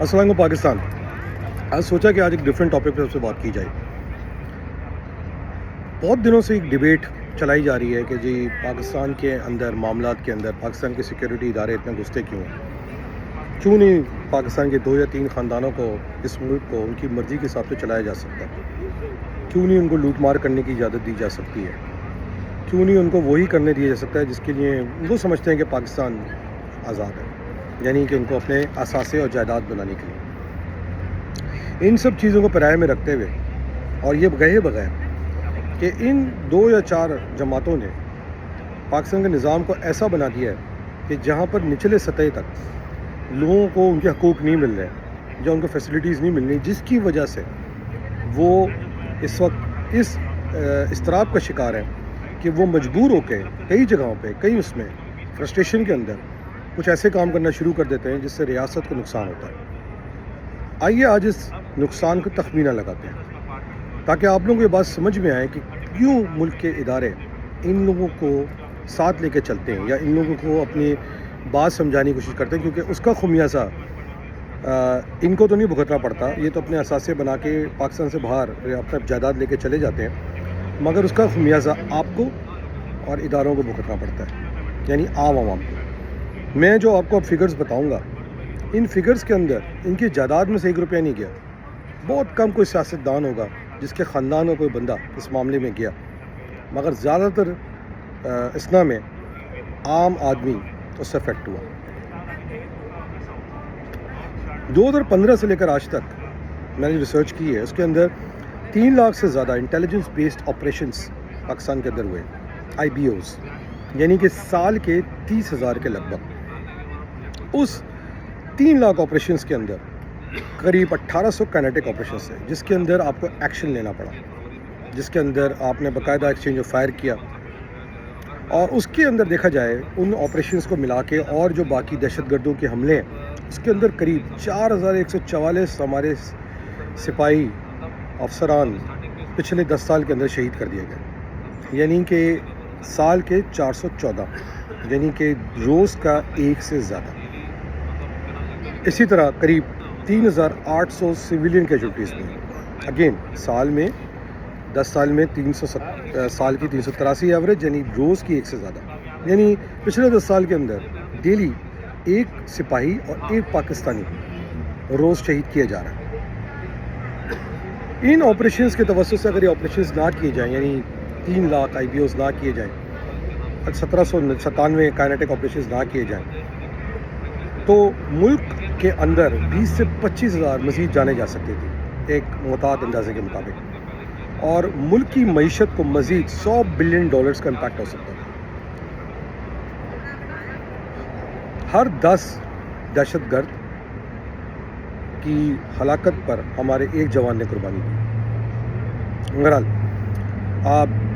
السلام علیکم پاکستان. آج سوچا کہ آج ایک ڈفرینٹ ٹاپک پہ سب سے بات کی جائے. بہت دنوں سے ایک ڈبیٹ چلائی جا رہی ہے کہ جی پاکستان کے اندر معاملات کے اندر پاکستان کے سیکیورٹی ادارے اتنے گھستے کیوں نہیں پاکستان کے 2 یا 3 خاندانوں کو اس ملک کو ان کی مرضی کے حساب سے چلایا جا سکتا ہے. کیوں نہیں ان کو لوٹ مار کرنے کی اجازت دی جا سکتی ہے. کیوں نہیں ان کو وہی کرنے دیا جا سکتا ہے جس کے لیے وہ سمجھتے ہیں کہ پاکستان آزاد ہے, یعنی کہ ان کو اپنے اثاثے اور جائیداد بنانے کے لیے. ان سب چیزوں کو پرائے میں رکھتے ہوئے اور یہ کہے بغیر کہ ان 2 یا 4 جماعتوں نے پاکستان کے نظام کو ایسا بنا دیا ہے کہ جہاں پر نچلے سطح تک لوگوں کو ان کے حقوق نہیں مل رہے, یا ان کو فیسلٹیز نہیں مل رہی, جس کی وجہ سے وہ اس وقت اس اضطراب کا شکار ہیں کہ وہ مجبور ہو کے کئی جگہوں پہ اس میں فرسٹریشن کے اندر کچھ ایسے کام کرنا شروع کر دیتے ہیں جس سے ریاست کو نقصان ہوتا ہے. آئیے آج اس نقصان کا تخمینہ لگاتے ہیں تاکہ آپ لوگوں کو یہ بات سمجھ میں آئے کہ کیوں ملک کے ادارے ان لوگوں کو ساتھ لے کے چلتے ہیں یا ان لوگوں کو اپنی بات سمجھانے کی کوشش کرتے ہیں, کیونکہ اس کا خمیازہ ان کو تو نہیں بھگتنا پڑتا. یہ تو اپنے اثاثے بنا کے پاکستان سے باہر اپنا جائیداد لے کے چلے جاتے ہیں, مگر اس کا خمیازہ آپ کو اور اداروں کو بھگتنا پڑتا ہے, یعنی عام عوام کو. میں جو آپ کو اب فگرز بتاؤں گا, ان فگرز کے اندر ان کی جائیداد میں سے 1 روپیہ نہیں گیا. بہت کم کوئی سیاستدان ہوگا جس کے خاندان میں کوئی بندہ اس معاملے میں گیا, مگر زیادہ تر اسنا میں عام آدمی اس سے افیکٹ ہوا. 2015 سے لے کر آج تک میں نے ریسرچ کی ہے, اس کے اندر 3 لاکھ سے زیادہ انٹیلیجنس بیسڈ آپریشنز پاکستان کے اندر ہوئے, IBOs, یعنی کہ سال کے 30,000 کے لگ بھگ. اس 3 لاکھ آپریشنز کے اندر قریب 1800 کائنیٹک آپریشنز ہیں جس کے اندر آپ کو ایکشن لینا پڑا, جس کے اندر آپ نے باقاعدہ ایکسچینج آف فائر کیا. اور اس کے اندر دیکھا جائے ان آپریشنز کو ملا کے اور جو باقی دہشت گردوں کے حملے ہیں, اس کے اندر قریب 4144 ہمارے سپاہی افسران پچھلے 10 سال کے اندر شہید کر دیے گئے, یعنی کہ سال کے 414, یعنی کہ روز کا 1 سے زیادہ. اسی طرح قریب 3800 سویلین کیجولٹیز میں, اگین سال میں 10 سال میں 300 سال کی 383 ایوریج, یعنی روز کی 1 سے زیادہ. یعنی پچھلے 10 سال کے اندر ڈیلی 1 سپاہی اور 1 پاکستانی روز شہید کیا جا رہا ہے. ان آپریشنز کے توسط سے اگر یہ آپریشنز نہ کیے جائیں, یعنی 3 لاکھ IBOs نہ کیے جائیں, 1797 کائنیٹک آپریشنز نہ کیے جائیں, تو ملک کے اندر 20 سے 25 ہزار مزید جانے جا سکتی تھی ایک محتاط اندازے کے مطابق, اور ملک کی معیشت کو مزید $100 بلین کا امپیکٹ ہو سکتا ہے. ہر 10 دہشت گرد کی ہلاکت پر ہمارے 1 جوان نے قربانی دی. بہرحال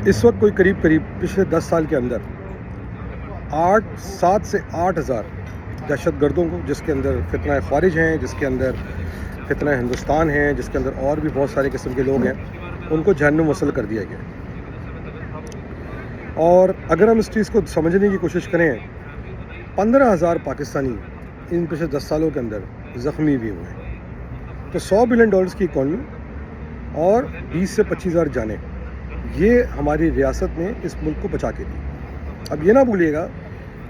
اس وقت کوئی قریب پچھلے 10 سال کے اندر 7 سے 8 ہزار دہشت گردوں کو, جس کے اندر فتنہ خوارج ہیں, جس کے اندر فتنہ ہندوستان ہیں, جس کے اندر اور بھی بہت سارے قسم کے لوگ ہیں, ان کو جہنم وصل کر دیا گیا. اور اگر ہم اس چیز کو سمجھنے کی کوشش کریں, 15,000 پاکستانی ان پچھلے 10 سالوں کے اندر زخمی بھی ہوئے ہیں. تو $100 بلین کی اکانومی اور 20 سے 25 ہزار جانیں, یہ ہماری ریاست نے اس ملک کو بچا کے دی. اب یہ نہ بھولیے گا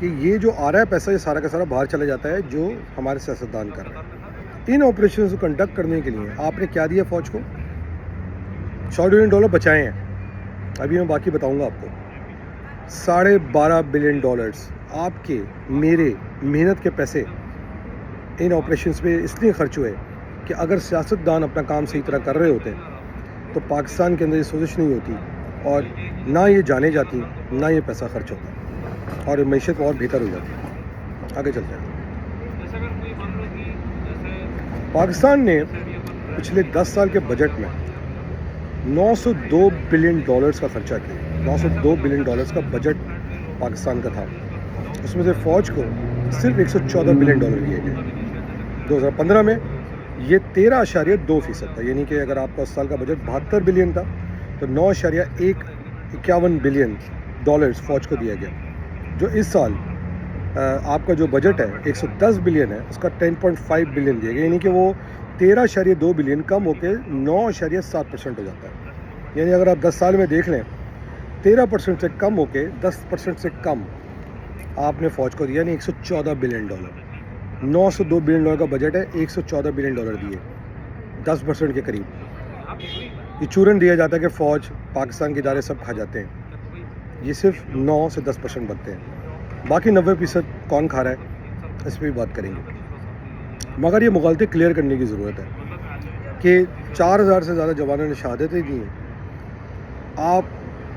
کہ یہ جو آ رہا ہے پیسہ, یہ سارا کا سارا باہر چلا جاتا ہے جو ہمارے سیاستدان کر رہے ہیں. ان آپریشنز کو کنڈکٹ کرنے کے لیے آپ نے کیا دیا فوج کو؟ $100 بلین بچائے ہیں. ابھی میں باقی بتاؤں گا آپ کو. $12.5 بلین آپ کے میرے محنت کے پیسے ان آپریشنز پہ اس لیے خرچ ہوئے کہ اگر سیاستدان اپنا کام صحیح طرح کر رہے ہوتے تو پاکستان کے اندر یہ سوزش نہیں ہوتی, اور نہ یہ جانے جاتی, نہ یہ پیسہ خرچ ہوتا, اور معیشت اور بہتر ہو جاتی. آگے چلتے ہیں. پاکستان نے پچھلے 10 سال کے بجٹ میں $902 بلین کا خرچہ کیا. $902 بلین کا بجٹ پاکستان کا تھا. اس میں سے فوج کو صرف $114 بلین دیے گئے. 2015 میں یہ 13.2% تھا, یعنی کہ اگر آپ کا اس سال کا بجٹ 72 بلین تھا تو 9.151 بلین فوج کو دیا گیا, جو اس سال آپ کا جو بجٹ ہے 110 بلین ہے، اس کا 10.5 بلین دیا گیا، یعنی کہ وہ 13.2 بلین کم ہو کے 9.7% ہو جاتا ہے. یعنی اگر آپ 10 سال میں دیکھ لیں 13% سے کم ہو کے 10% سے کم آپ نے فوج کو دیا، یعنی 114 بلین ڈالر. 902 بلین ڈالر کا بجٹ ہے، 114 بلین ڈالر دیے، 10% کے قریب. یہ چورن دیا جاتا ہے کہ فوج پاکستان کے ادارے سب کھا جاتے ہیں، یہ صرف 9 سے 10% بنتے ہیں، باقی 90% کون کھا رہا ہے اس پہ بھی بات کریں گے. مگر یہ مغالطے کلیئر کرنے کی ضرورت ہے کہ 4000 سے زیادہ جوانوں نے شہادتیں دی ہیں. آپ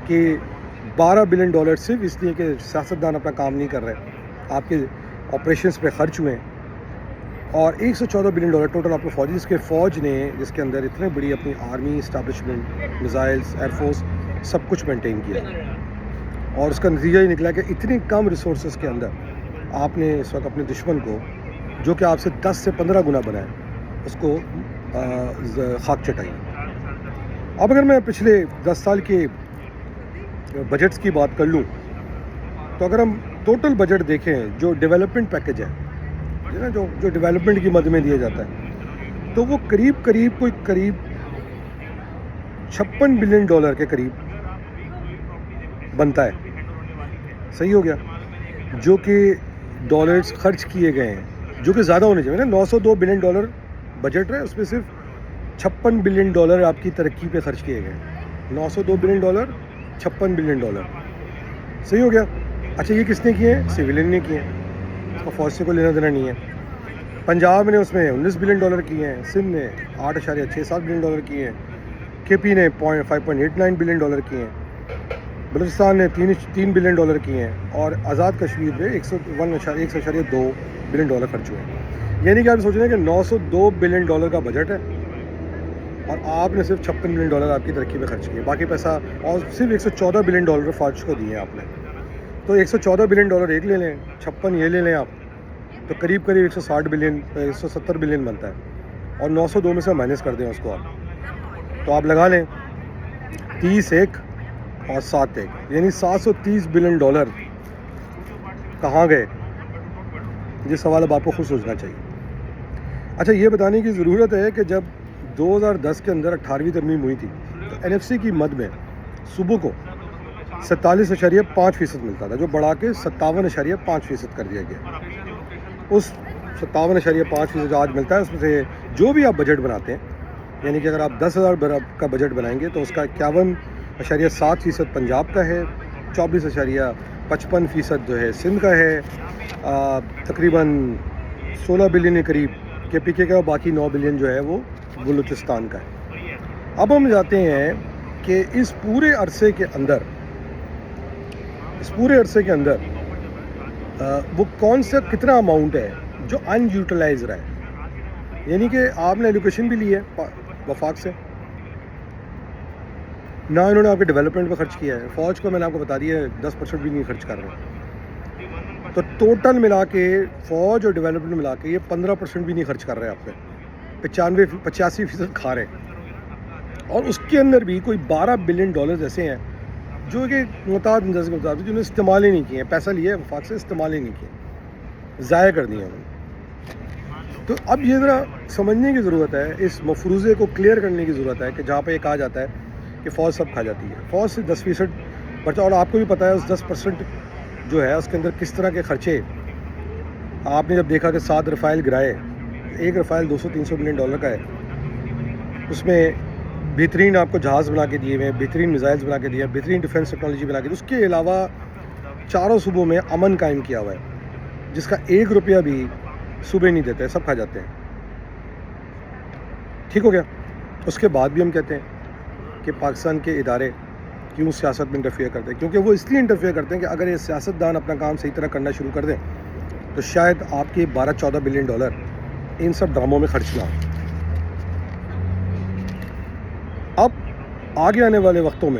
کے 12 بلین ڈالر صرف اس لیے کہ سیاستدان اپنا کام نہیں کر رہے، آپ کے آپریشنز پہ خرچ ہوئے ہیں، اور 114 بلین ڈالر ٹوٹل آپ کو فوج، جس کے اندر اتنے بڑی اپنی army establishment, missiles, air force سب کچھ مینٹین کیا، اور اس کا نتیجہ یہ نکلا کہ اتنی کم ریسورسز کے اندر آپ نے اس وقت اپنے دشمن کو، جو کہ آپ سے 10 سے 15 گنا بنا ہے، اس کو خاک چٹائی. اب اگر میں پچھلے 10 سال کے بجٹس کی بات کر لوں تو اگر ہم ٹوٹل بجٹ دیکھیں جو ڈیولپمنٹ پیکج ہے نا، جو ڈیولپمنٹ کی مد میں دیا جاتا ہے، تو وہ قریب 56 بلین ڈالر کے قریب بنتا ہے. صحیح ہو گیا، جو کہ ڈالرز خرچ کیے گئے ہیں، جو کہ زیادہ ہونے چاہیے نا. 902 بلین ڈالر بجٹ ہے، اس میں صرف 56 بلین ڈالر آپ کی ترقی پہ خرچ کیے گئے. 902 بلین ڈالر 56 بلین ڈالر. صحیح ہو گیا. اچھا یہ کس نے کیے ہیں؟ سویلین نے کیے ہیں، اس کو فوج سے کوئی لینا دینا نہیں ہے. پنجاب نے اس میں 19 بلین ڈالر کیے ہیں، سندھ نے 8.67 بلین ڈالر کیے ہیں، کے پی نے 5.89 بلین ڈالر کیے ہیں، بلوچستان نے 3 بلین ڈالر کیے ہیں، اور آزاد کشمیر میں 101.2 بلین ڈالر خرچ ہوئے ہیں. یعنی کہ آپ سوچ رہے ہیں کہ 902 بلین ڈالر کا بجٹ ہے اور آپ نے صرف 56 بلین ڈالر آپ کی ترقی میں خرچ کیے، باقی پیسہ اور صرف 114 بلین ڈالر فوج کو دیے آپ نے. تو 114 بلین ڈالر ایک لے لیں، 56 یہ لے لیں آپ، تو قریب 160 بلین 170 بلین بنتا ہے، اور 902 میں سے مائنس کر دیں اس کو آپ، تو آپ لگا لیں 30 ایک اور 7 ایک، یعنی 730 بلین ڈالر کہاں گئے؟ یہ سوال اب آپ کو خود سوچنا چاہیے. اچھا یہ بتانے کی ضرورت ہے کہ جب 2010 کے اندر 18ویں ترمیم ہوئی تھی تو این ایف سی کی مد میں صوبوں کو 47.5% ملتا تھا، جو بڑھا کے 57.5% کر دیا گیا. اس 57.5% جو آج ملتا ہے اس میں سے جو بھی آپ بجٹ بناتے ہیں، یعنی کہ اگر آپ 10,000 کا بجٹ بنائیں گے تو اس کا 51.7% پنجاب کا ہے، 24.55% جو ہے سندھ کا ہے، تقریباً 16 بلین کے قریب کے پی کے کا، باقی 9 بلین جو ہے وہ بلوچستان کا ہے. اب ہم جاتے ہیں کہ اس پورے عرصے کے اندر وہ کون سا کتنا اماؤنٹ ہے جو ان یوٹیلائز رہا ہے. یعنی کہ آپ نے ایلوکیشن بھی لی ہے وفاق سے، نہ انہوں نے آپ کے ڈیولپمنٹ پہ خرچ کیا ہے. فوج کو میں نے آپ کو بتا دیا ہے 10% بھی نہیں خرچ کر رہے. تو ٹوٹل ملا کے فوج اور ڈیولپمنٹ ملا کے یہ 15% بھی نہیں خرچ کر رہے آپ پہ، 85% کھا رہے ہیں. اور اس کے اندر بھی کوئی 12 بلین ڈالرز ایسے ہیں جو کہ محتاط انداز کے مطابق جنہوں نے استعمال ہی نہیں کیے ہیں، پیسہ لیا ہے وفاق سے، استعمال ہی نہیں کیے، ضائع کر دیا انہوں نے. تو اب یہ ذرا سمجھنے کی ضرورت ہے، اس مفروضے کو کلیئر کرنے کی ضرورت ہے کہ جہاں پہ یہ کہا جاتا ہے کہ فوج سب کھا جاتی ہے، فوج سے 10% بچہ، اور آپ کو بھی پتہ ہے اس 10% جو ہے اس کے اندر کس طرح کے خرچے. آپ نے جب دیکھا کہ 7 رفائل گرائے، ایک رفائل 200-300 بلین ڈالر کا ہے، اس میں بہترین آپ کو جہاز بنا کے دیے ہوئے ہیں، بہترین میزائلز بنا کے دیے ہیں، بہترین ڈیفینس ٹیکنالوجی بنا کے دی. اس کے علاوہ چاروں صوبوں میں امن قائم کیا ہوا ہے، جس کا 1 روپیہ بھی صوبے نہیں دیتے، سب کھا جاتے ہیں. ٹھیک ہو گیا. اس کے بعد بھی ہم کہتے ہیں کہ پاکستان کے ادارے کیوں سیاست میں انٹرفیئر کرتے ہیں؟ کیونکہ وہ اس لیے انٹرفیئر کرتے ہیں کہ اگر یہ سیاستدان اپنا کام صحیح طرح کرنا شروع کر دیں تو شاید آپ کے 12-14 بلین ڈالر ان سب ڈراموں میں خرچ نہ ہو. اب آگے آنے والے وقتوں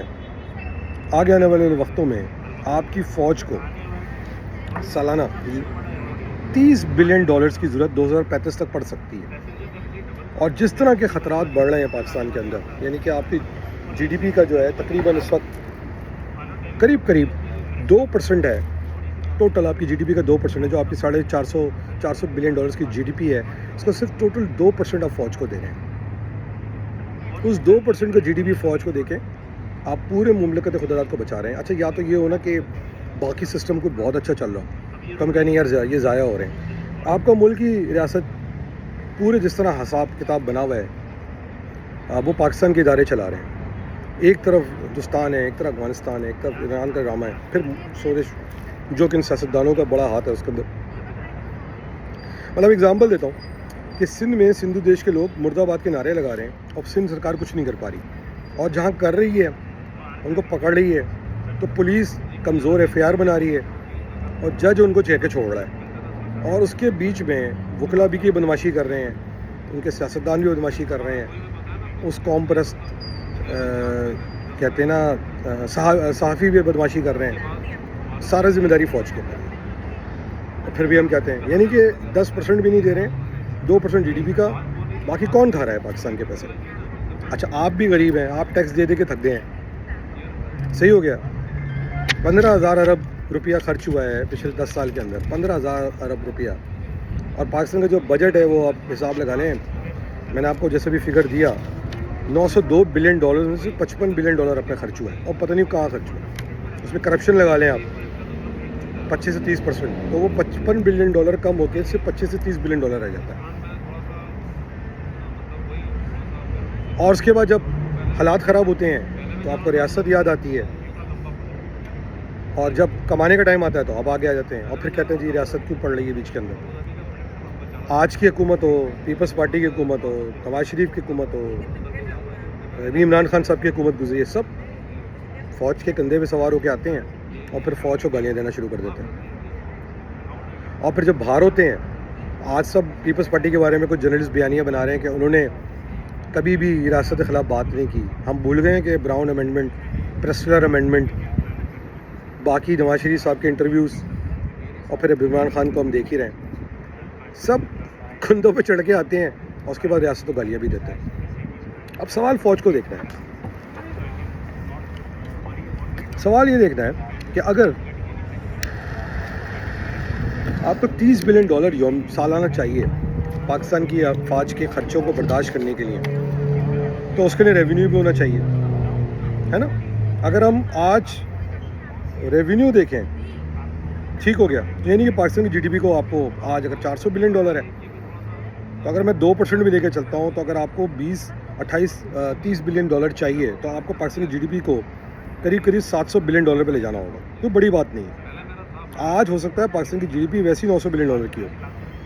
میں آپ کی فوج کو سالانہ 30 بلین ڈالرز کی ضرورت 2035 تک پڑ سکتی ہے. اور جس طرح کے خطرات بڑھ رہے ہیں پاکستان کے اندر، یعنی کہ آپ کی جی ڈی پی کا جو ہے تقریباً اس وقت قریب 2% ہے ٹوٹل آپ کی جی ڈی پی کا 2% ہے، جو آپ کی 450 بلین ڈالرز کی جی ڈی پی ہے، اس کا صرف ٹوٹل 2% آپ فوج کو دے رہے ہیں. اس 2% کا جی ڈی پی فوج کو دے کے آپ پورے مملکت خدرات کو بچا رہے ہیں. اچھا، یا تو یہ ہونا کہ باقی سسٹم کو بہت اچھا چل رہا تو ہم کہیں نہیں یار یہ ضائع ہو رہے ہیں. آپ کا ملک کی ریاست پورے جس طرح حساب کتاب بنا ہوا ہے، وہ پاکستان کے ادارے چلا رہے ہیں. ایک طرف ہندوستان ہے، ایک طرف افغانستان ہے، ایک طرف ایران کا ڈرامہ ہے، پھر سورش جو کہ ان سیاستدانوں کا بڑا ہاتھ ہے اس کے اندر. مطلب اگزامپل دیتا ہوں کہ سندھ میں سندھو دیش کے لوگ مرد آباد کے نعرے لگا رہے ہیں اور سندھ سرکار کچھ نہیں کر پا رہی، اور جہاں کر رہی ہے ان کو پکڑ رہی ہے تو پولیس کمزور ایف آئی آر بنا رہی ہے اور جج ان کو چہکے چھوڑ رہا ہے. اور اس کے بیچ میں وکلا بھی کی بدماشی کر رہے ہیں، ان کے سیاستدان بھی بدماشی کر رہے ہیں، اس قوم پرست کہتے ہیں نا صحافی بھی بدماشی کر رہے ہیں. سارا ذمہ داری فوج کے اوپر ہے. پھر بھی ہم کہتے ہیں یعنی کہ 10% بھی نہیں دے رہے ہیں، 2% جی ڈی پی کا. باقی کون کھا رہا ہے پاکستان کے پیسے؟ اچھا، آپ بھی غریب ہیں، آپ ٹیکس دے دے کے تھک گئے ہیں. صحیح ہو گیا. 15,000 ارب روپیہ خرچ ہوا ہے پچھلے 10 سال کے اندر، 15,000 ارب روپیہ. اور پاکستان کا جو بجٹ ہے وہ آپ حساب لگا لیں. میں نے آپ کو جیسے بھی فگر دیا، 902 بلین ڈالر میں سے 55 بلین ڈالر اپنے خرچ ہوا ہے، اور پتہ نہیں کہاں خرچ ہوا ہے. اس میں کرپشن لگا لیں آپ 25 سے 30%، تو وہ 55 بلین ڈالر کم ہو کے صرف 25 سے 30 بلین ڈالر رہ جاتا ہے. اور اس کے بعد جب حالات خراب ہوتے ہیں تو آپ کو ریاست یاد آتی ہے، اور جب کمانے کا ٹائم آتا ہے تو آپ آگے آ جاتے ہیں اور پھر کہتے ہیں جی ریاست کیوں پڑ رہی ہے بیچ کے اندر. آج کی حکومت ہو، پیپلز پارٹی کی حکومت ہو، نواز شریف کی حکومت ہو، ابھی عمران خان صاحب کی حکومت گزری ہے، سب فوج کے کندھے پہ سوار ہو کے آتے ہیں اور پھر فوج کو گالیاں دینا شروع کر دیتے ہیں. اور پھر جب باہر ہوتے ہیں، آج سب پیپلز پارٹی کے بارے میں کچھ جرنلسٹ بیانیاں بنا رہے ہیں کہ انہوں نے کبھی بھی ریاست کے خلاف بات نہیں کی. ہم بھول گئے ہیں کہ براؤن امینڈمنٹ، پریسلر امینڈمنٹ، باقی نواز شریف صاحب کے انٹرویوز، اور پھر اب عمران خان کو ہم دیکھ ہی رہے ہیں، سب کندھوں پہ چڑھ کے آتے ہیں اور اس کے بعد ریاست کو گالیاں بھی دیتے ہیں. اب سوال فوج کو دیکھنا ہے. سوال یہ دیکھنا ہے کہ اگر آپ کو 30 بلین ڈالر یوم سالانہ چاہیے پاکستان کی فوج کے خرچوں کو برداشت کرنے کے لیے، تو اس کے لیے ریونیو بھی ہونا چاہیے، ہے نا. اگر ہم آج ریونیو دیکھیں، ٹھیک ہو گیا، یعنی کہ پاکستان کی جی ڈی پی کو آپ کو آج اگر 400 بلین ڈالر ہے، تو اگر میں 2% بھی لے کے چلتا ہوں تو اگر آپ کو 30 بلین ڈالر چاہیے تو آپ کو پاکستان کی جی ڈی پی کو قریب 700 بلین ڈالر پہ لے جانا ہوگا. کوئی بڑی بات نہیں ہے. آج ہو سکتا ہے پاکستان کی جی ڈی پی ویسی 900 بلین ڈالر کی ہو،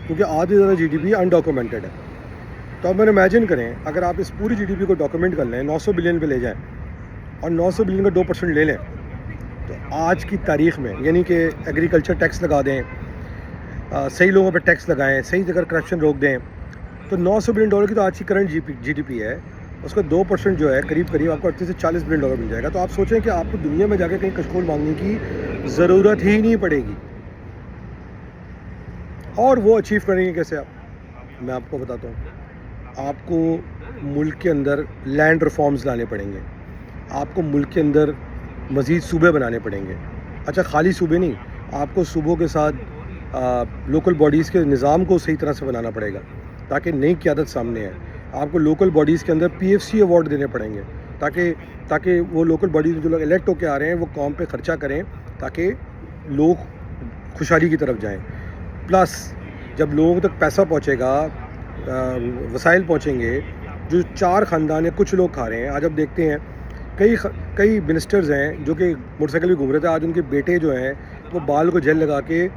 کیونکہ آدھی زیادہ جی ڈی پی انڈاکومنٹڈ ہے. تو اب میں امیجن کریں اگر آپ اس پوری جی ڈی پی کو ڈاکومنٹ کر لیں، 900 بلین پہ لے جائیں اور 900 بلین کا 2% لے لیں، تو آج کی تاریخ میں یعنی کہ ایگریکلچر ٹیکس لگا دیں، صحیح لوگوں پہ ٹیکس لگائیں، صحیح جگہ کرپشن روک دیں، تو 900 بلین ڈالر کی تو آج کی کرنٹ جی ڈی پی ہے، اس کا 2% جو ہے قریب آپ کو 38 سے 40 بلین ڈالر مل جائے گا. تو آپ سوچیں کہ آپ کو دنیا میں جا کے کہیں کشکول مانگنے کی ضرورت ہی نہیں پڑے گی. اور وہ اچیو کریں گے کیسے؟ میں آپ کو بتاتا ہوں. آپ کو ملک کے اندر لینڈ ریفارمز لانے پڑیں گے، آپ کو ملک کے اندر مزید صوبے بنانے پڑیں گے. اچھا، خالی صوبے نہیں، آپ کو صوبوں کے ساتھ لوکل باڈیز کے نظام کو صحیح طرح سے بنانا پڑے گا تاکہ نئی قیادت سامنے آئے. آپ کو لوکل باڈیز کے اندر پی ایف سی ایوارڈ دینے پڑیں گے تاکہ وہ لوکل باڈیز جو لوگ الیکٹ ہو کے آ رہے ہیں وہ قوم پہ خرچہ کریں تاکہ لوگ خوشحالی کی طرف جائیں. پلس جب لوگوں تک پیسہ پہنچے گا، وسائل پہنچیں گے، جو 4 خاندان یا کچھ لوگ کھا رہے ہیں. آج اب دیکھتے ہیں کئی منسٹرز ہیں جو کہ موٹر سائیکل بھی گھوم رہے تھے، آج ان کے بیٹے جو ہیں وہ بال کو جیل لگا کے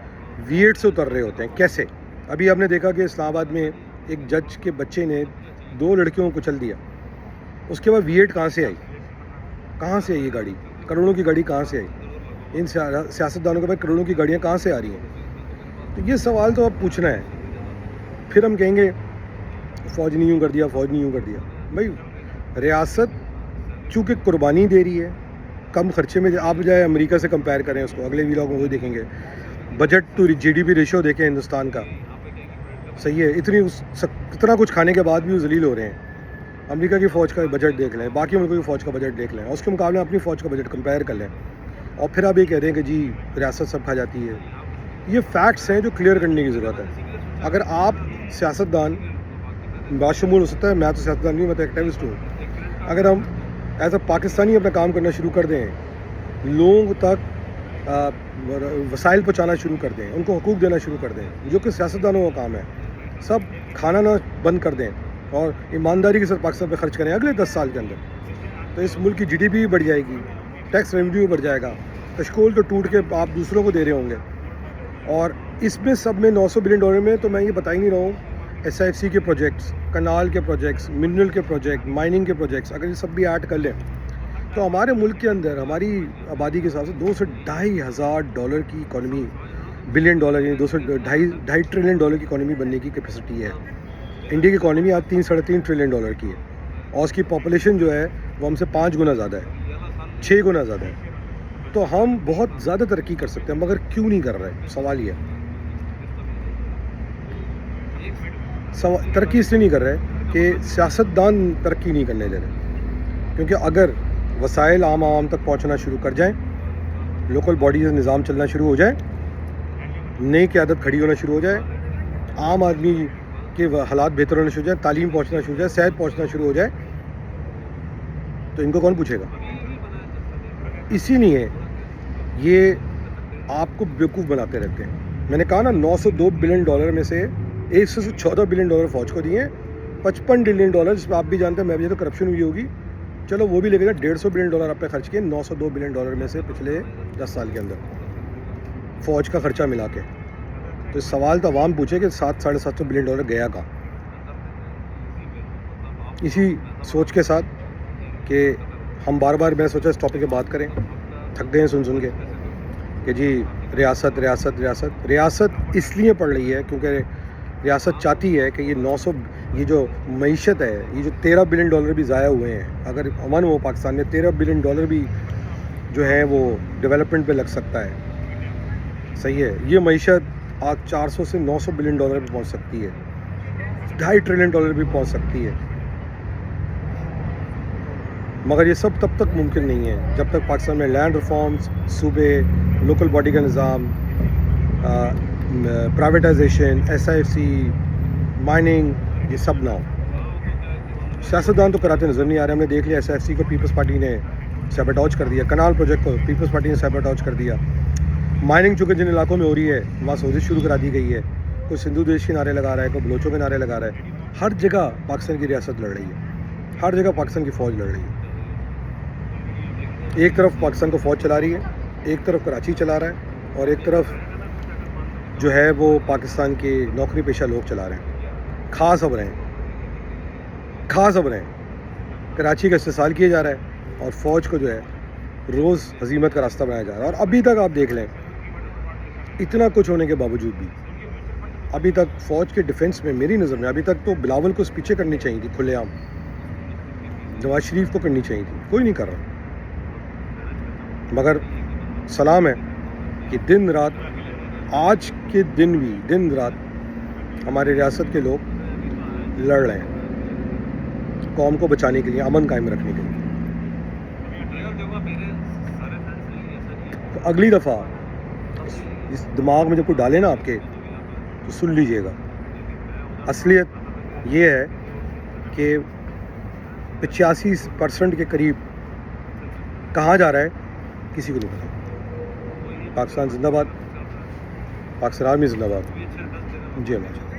V8 سے اتر رہے ہوتے ہیں. کیسے؟ ابھی آپ نے دیکھا کہ اسلام آباد میں ایک جج کے بچے نے 2 لڑکیوں کو کچل دیا. اس کے بعد V8 کہاں سے آئی یہ گاڑی؟ کروڑوں کی گاڑی کہاں سے آئی؟ ان سیاستدانوں کے پاس کروڑوں کی گاڑیاں کہاں سے آ رہی ہیں؟ تو یہ سوال تو اب پوچھنا ہے. پھر ہم کہیں گے فوج نے یوں کر دیا، فوج نے یوں کر دیا. بھائی ریاست چونکہ قربانی دے رہی ہے کم خرچے میں، آپ جائے امریکہ سے کمپیئر کریں اس کو، اگلے ویلاگ میں وہی دیکھیں گے. بجٹ ٹو جی ڈی پی ریشو دیکھیں ہندوستان کا، صحیح ہے. اتنا کچھ کھانے کے بعد بھی وہ ذلیل ہو رہے ہیں. امریکہ کی فوج کا بجٹ دیکھ لیں، باقی ملکوں کی فوج کا بجٹ دیکھ لیں، اور اس کے مقابلے میں اپنی فوج کا بجٹ کمپیئر کر لیں، اور پھر آپ یہ کہہ دیں کہ جی ریاست سب کھا جاتی ہے. یہ فیکٹس ہیں جو کلیئر کرنے کی ضرورت ہے. اگر آپ سیاستدان باشمول ہو سکتا ہے, میں تو سیاستدان نہیں ہوں, میں تو ایکٹیوسٹ ہوں, اگر ہم ایز اے پاکستانی اپنا کام کرنا شروع کر دیں, لوگوں تک وسائل پہنچانا شروع کر دیں, ان کو حقوق دینا شروع کر دیں, جو کہ سیاستدانوں کا کام ہے, سب کھانا نہ بند کر دیں اور ایمانداری کے ساتھ پاکستان پہ خرچ کریں اگلے 10 سال کے اندر, تو اس ملک کی جی ڈی پی بھی بڑھ جائے گی, ٹیکس ریونیو بڑھ جائے گا. کشکول تو ٹوٹ کے آپ دوسروں کو دے رہے ہوں گے. اور اس میں سب میں $900 بلین میں تو میں یہ بتا ہی نہیں رہا ہوں, ایس آئی ایف سی کے پروجیکٹس, کنال کے پروجیکٹس, منرل کے پروجیکٹ, مائننگ کے پروجیکٹس, اگر یہ سب بھی ایڈ کر لیں تو ہمارے ملک کے اندر ہماری آبادی کے حساب سے $2 سے $2,500 کی اکانومی, بلین ڈالر یعنی $2.5 ٹریلین کی اکانومی بننے کی کیپیسٹی ہے. انڈیا کی اکانومی آج $3-3.5 ٹریلین کی ہے, اور اس کی پاپولیشن جو ہے وہ ہم سے 5 گنا زیادہ ہے, 6 گنا زیادہ ہے. تو ہم بہت زیادہ ترقی کر سکتے ہیں, مگر کیوں نہیں کر رہے؟ سوال یہ ہے. ترقی اس لیے نہیں کر رہے کہ سیاستدان ترقی نہیں کرنے دے رہے, کیونکہ اگر وسائل عام تک پہنچنا شروع کر جائیں, لوکل باڈیز کا نظام چلنا شروع ہو جائے, نئی قیادت کھڑی ہونا شروع ہو جائے, عام آدمی کے حالات بہتر ہونا شروع ہو جائے, تعلیم پہنچنا شروع ہو جائے, صحت پہنچنا شروع ہو جائے, تو ان کو کون پوچھے گا؟ اسی لیے یہ آپ کو بیوقوف بناتے رہتے ہیں. میں نے کہا نا $902 بلین میں سے $114 بلین فوج کو دیے ہیں, $55 ٹریلین جس میں آپ بھی جانتے ہیں, میں بھی جانتا ہوں کرپشن ہوئی ہوگی, چلو وہ بھی لے کے جائیں. $150 بلین آپ پہ خرچ کیے $902 بلین میں سے پچھلے 10 سال کے اندر فوج کا خرچہ ملا کے. تو سوال تو عوام پوچھے کہ $700-750 بلین گیا کہاں. اسی سوچ کے ساتھ کہ ہم بار بار میں سوچا اس ٹاپک پہ بات کریں, تھک گئے ہیں سن کے کہ جی ریاست ریاست ریاست ریاست اس لیے پڑ رہی ہے کیونکہ ریاست چاہتی ہے کہ یہ جو معیشت ہے, یہ جو $13 بلین بھی ضائع ہوئے ہیں, اگر امن ہو پاکستان میں $13 بلین بھی جو ہے وہ ڈیولپمنٹ پہ لگ سکتا ہے. صحیح ہے, یہ معیشت آج $400 سے $900 بلین پہ پہنچ سکتی ہے, $2.5 ٹریلین بھی پہنچ سکتی ہے. مگر یہ سب تب تک ممکن نہیں ہے جب تک پاکستان میں لینڈ ریفارمز, صوبے, لوکل باڈی کا نظام, privatisation, S I F C, mining, یہ سب نہ ہو. سیاستدان تو کراتے نظر نہیں آ رہے. ہم نے دیکھ لیا ایس آئی ایف سی کو پیپلز پارٹی نے سیبوٹیج کر دیا, کنال پروجیکٹ کو پیپلز پارٹی نے سیبوٹیج کر دیا. مائننگ چونکہ جن علاقوں میں ہو رہی ہے وہاں سوزش شروع کرا دی گئی ہے, کوئی سندھو دیش کے نعرے لگا رہا ہے, کوئی بلوچوں کے نعرے لگا رہا ہے. ہر جگہ پاکستان کی ریاست لڑ رہی ہے, ہر جگہ پاکستان کی فوج لڑ رہی ہے. ایک طرف پاکستان کو فوج چلا رہی ہے, ایک طرف کراچی چلا رہا ہے, اور ایک طرف جو ہے وہ پاکستان کے نوکری پیشہ لوگ چلا رہے ہیں. کھا سب رہے ہیں. کراچی کا استحصال کیا جا رہا ہے اور فوج کو جو ہے روز ہزیمت کا راستہ بنایا جا رہا ہے. اور ابھی تک آپ دیکھ لیں, اتنا کچھ ہونے کے باوجود بھی ابھی تک فوج کے ڈیفنس میں میری نظر میں ابھی تک تو بلاول کو پیچھے کرنی چاہیے تھی, کھلے عام نواز شریف کو کرنی چاہیے تھی, کوئی نہیں کر رہا. مگر سلام ہے کہ دن رات, آج کے دن بھی دن رات ہمارے ریاست کے لوگ لڑ رہے ہیں قوم کو بچانے کے لیے, امن قائم رکھنے کے لیے. تو اگلی دفعہ اس دماغ میں جب کوئی ڈالے نا آپ کے, تو سن لیجئے گا. اصلیت یہ ہے کہ 85% کے قریب کہاں جا رہا ہے کسی کو نہیں پتا. پاکستان زندہ باد, پاکستان آرمی زندہ باد. جی اللہ.